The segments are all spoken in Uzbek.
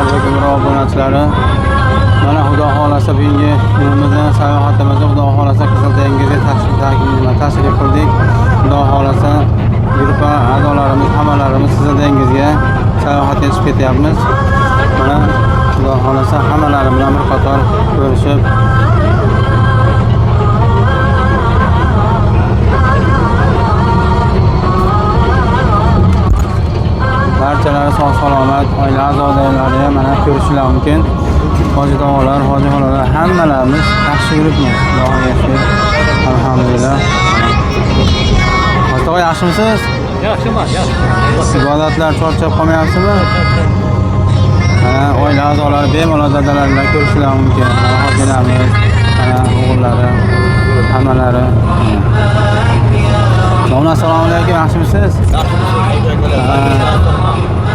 To'g'ri Umra obunachilari. Mana Xudo xolasa bugungi kunimizni sayohatimizni Xudo xolasa Qizil dengizga tashrif qildik. Xudo xolasa guruh a'zolarimiz hammalarimiz Qizil dengizga sayohatga chiqib ketyapmiz. Mana Xudo xolasa hammalari bilan bir qator ko'rishib barchalari sog' salomat, oila a'zolari mana ko'rishlari mumkin. Hoji tog'alar, hoji xolalar hammalarimiz yaxshi yuribmiz. Xudoga shukr. Alhamdulillah. Hoji tog'a yaxshimisiz? Yaxshiman, yaxshi. Ibodatlar charchab qolmayapsizmi? Mana oila a'zolari bemalol dadalar bilan ko'rishlari mumkin. Mana xotinamiz, mana o'g'illari, hammalari. Assalomu alaykum, yaxshimisiz?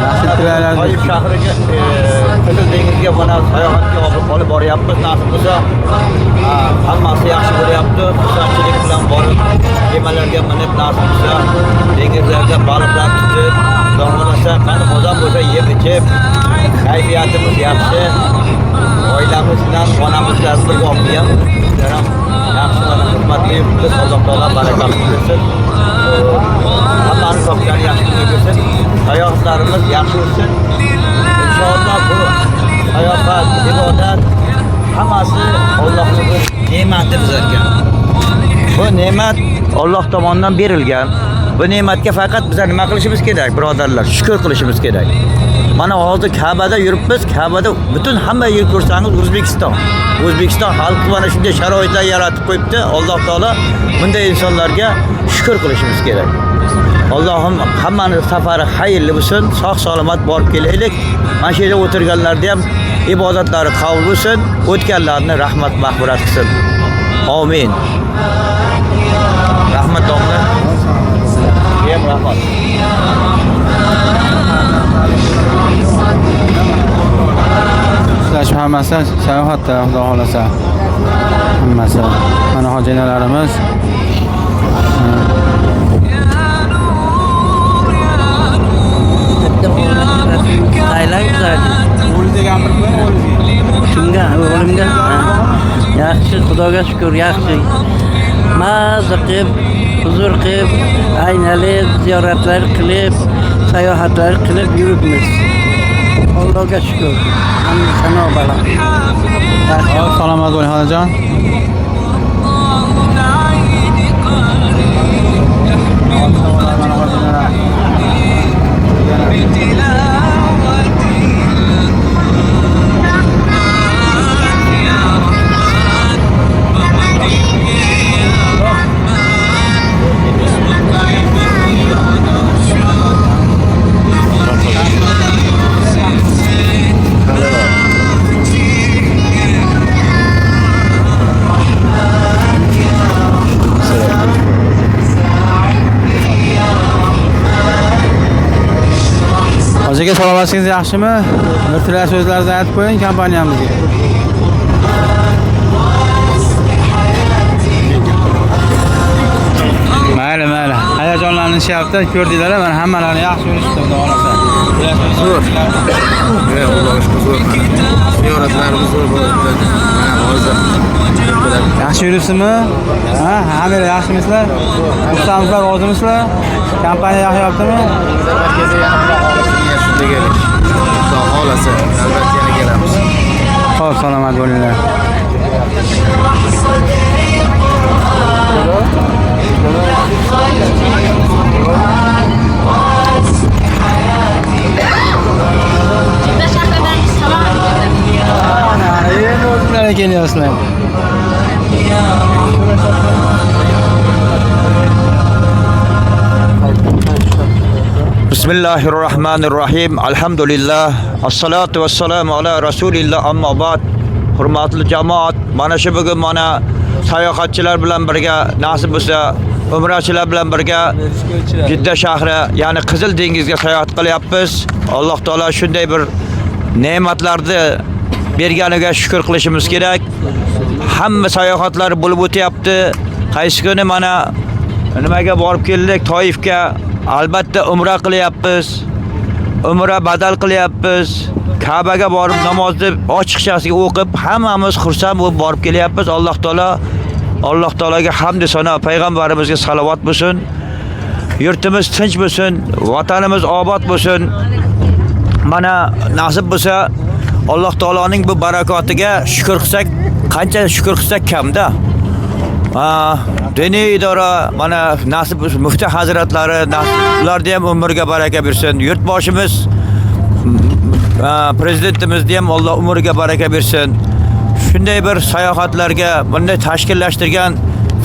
Yaxshi tilaylar. Toyib shahriga Qizil dengizga mana sayohatga olib boryapmiz. Nasib bo'lsa, hammasi yaxshi bo'lyapti. Xursandchilik bilan borib, kemalarga minib nasib bo'lsa, dengizlarda baliqlar tutib, xudo qani odam bo'lsa yeb ichib, kayfiyatimiz yaxshi. Oilamiz bilan onamiz bilan birga olib ham yaxshi va hurmatli biz Alloh taolo barakatli bersin. Allah'ın topları yaxshi bo'lsin. Hayotlarimiz yaxshi bo'lsin. İnşallah bu hayot, ibodat hammasi Allohning ne'mati bizlarga. Bu ne'mat Alloh tomonidan berilgan. Bu ne'matga faqat bizlar nima qilishimiz kerak, birodarlar? Shukr qilishimiz kerak. Mana hozir Ka'bada yuribmiz. Ka'bada butun hamma yer ko'rsangiz O'zbekiston. O'zbekiston xalqi mana shunday sharoitlar yaratib qo'yibdi. Alloh taolo bunday insonlarga shukr qilishimiz kerak. Allohim hammani safari xayrli bo'lsin, sog' salomat borib kelaylik. Mana shu yerda o'tirganlarda ham ibodatlari qabul bo'lsin, o'tganlarni rahmat mag'firat qilsin. Amin. Rahmat domla. Ham rahmat. Sizlar hammasi sayohatda Xudo xolasa. Hammasi. Mana hojinalarimiz O'g'limga yaxshi, Xudoga shukr, yaxshi. Mazza qilib, huzur qilib, aynalib, ziyoratlar qilib, sayohatlar qilib yuribmiz. Allohga shukr. Hamd sano balo. Salomat bo'ling xolajon. Hojiga salomatligingiz yaxshimi? Bir tilak so'zlaringizni aytib qo'ying kompaniyamizga. Mayli. Hayajonlanishyapti. Ko'rdinglar, mana hammalarini yaxshi yurishdi, Xudo xolasa. Zo'r. Allohga shukr zo'r. Ziyoratlarimiz zo'r bo'ldi. Mana hozir. Yaxshi yuribsizmi? Ha, hammalar yaxshimisizlar? Xursandmisizlar, rozimisizlar? Kompaniya yaxshiyaptimi? Xudo xolasa, albatta yana kelamiz. Xo'p, salomat bo'linglar. Endi o'zinglar kelyapsizlar. Bismillahirrahmanirrahim. Alhamdulillah. Assalatu vassalamu ala Rasulillah amma ba'd. Hurmatli jamoat, mana shu bugun mana sayohatchilar bilan birga, nasib bo'lsa, umrachilar bilan birga Jidda shahri, ya'ni Qizil dengizga sayohat qilyapmiz. Alloh taolo shunday bir ne'matlarni berganiga shukr qilishimiz kerak. Hamma sayohatlar bo'lib o'tyapti. Qaysi kuni mana nimaga borib keldik? Toyifga. Albatta umra qilyapmiz. Umra badal qilyapmiz. Ka'baga borib namozni ochiqchasiga o'qib, hammamiz xursand bo'lib borib kelyapmiz. Alloh taolaga hamd va sano, payg'ambarimizga salovat bo'lsin. Yurtimiz tinch bo'lsin, vatanimiz obod bo'lsin. Mana nasib bo'lsa, Alloh taoloning bu barakotiga shukr qilsak, qancha shukr qilsak kamda. Diniy idora mana nasib mufti hazratlari, ularga ham umrga baraka bersin. Yurtboshimiz prezidentimizga ham Alloh umriga baraka bersin. Shunday bir sayohatlarga, bunday tashkillashtirgan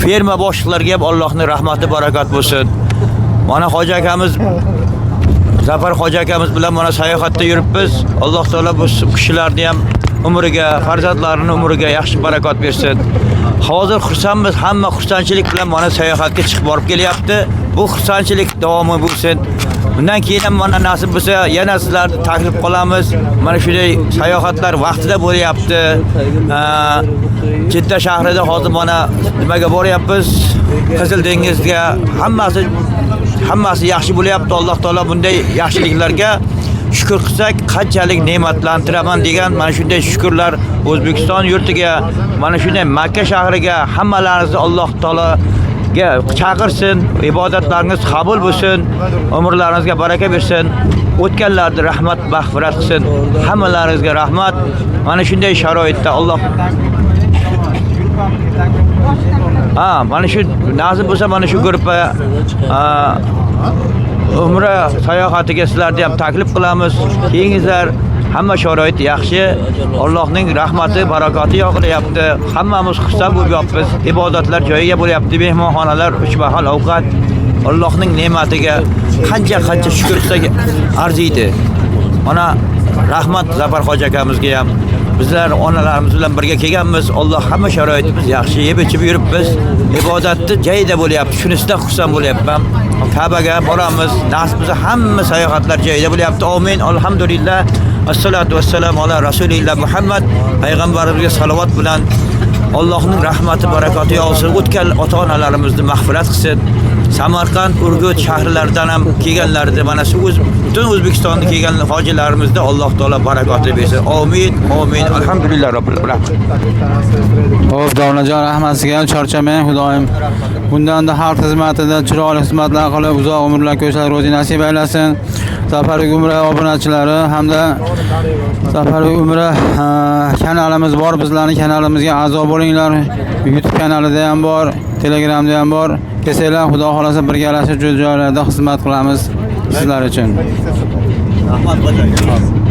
firma boshliqlariga ham Allohning rahmati, barakat bo'lsin. Mana Hoji akamiz, Zafar Hoji akamiz bilan mana sayohatda yuribmiz. Alloh taolo bu kishilarni ham umriga, farzandlarining umriga yaxshi barakat bersin. Hozir xursandmiz, hamma xursandchilik bilan mana sayohatga chiqib borib kelyapti. Bu xursandchilik davomi bo'lsin. Bundan keyin ham mana nasib bo'lsa, yana sizlarni taklif qilamiz. Mana shunday sayohatlar vaqtida bo'lyapti. Jidda shahrida hozir mana nimaga boryapmiz? Qizil dengizga. Hammasi yaxshi bo'lyapti. Alloh taolo bunday yaxshiliklarga shukr qilsak, qanchalik ne'matlantiraman degan mana shunday shukrlar O'zbekiston yurtiga, mana shunday Makka shahriga hammalarimizni Alloh taologa chaqirsin, ibodatlaringiz qabul bo'lsin, umrlaringizga baraka bersin, o'tganlarni rahmat, mag'firat qilsin. Hammalaringizga rahmat. Mana shunday sharoitda Alloh mana shu nasib bo'lsa, mana shu guruhga umra sayohatiga sizlarni ham taklif qilamiz. Keyingizlar hamma sharoit yaxshi. Allohning rahmati, barakoti yog'ilyapti. Hammamiz xursand bo'lyapmiz. Ibodatlar joyiga bo'lyapti. Mehmonxonalar, 3 mahal ovqat. Allohning ne'matiga qancha shukr qilsak arziydi. Mana rahmat Zafar Hoji akamizga ham. Bizlar onalarimiz bilan birga kelganmiz. Alloh hamma sharoitimiz yaxshi, yeb-ichib yuribmiz. Ibodatni joyida bo'lyapti. Shunisidan xursand bo'lyapman. Ka'baga boramiz. Nasib bo'lsa hamma sayohatlar joyida bo'lyapti. Amin. Alhamdulillah. Assalatu vassalamu ala rasulillah Muhammad. Payg'ambarimizga salovat bilan Allohning rahmati, barakoti yog'sin. O'tgan ota-onalarimizni mag'firat qilsin. Samarqand, Urgut shaharlaridan ham kelganlarida mana shu butun O'zbekistonga kelgan hojilarimizda Alloh taolo barakotli bersin. Amin. Alhamdulillah robbil alamin. Xo'p, Davlajon rahmat sizga ham charchamang, Xudoyim. Bundan-da xalq xizmatida chiroyli xizmatlar qilib, uzoq umrlar ko'rishlar ro'zi nasib aylasin. Safarlik Umra obunachilari hamda Safarlik Umra kanalimiz bor. Bizlarning kanalimizga a'zo bo'linglar. YouTube kanalida ham bor, Telegramda ham bor. Kelinglar, Xudo xolasa birgalashib joylarda xizmat qilamiz sizlar uchun. Rahmat.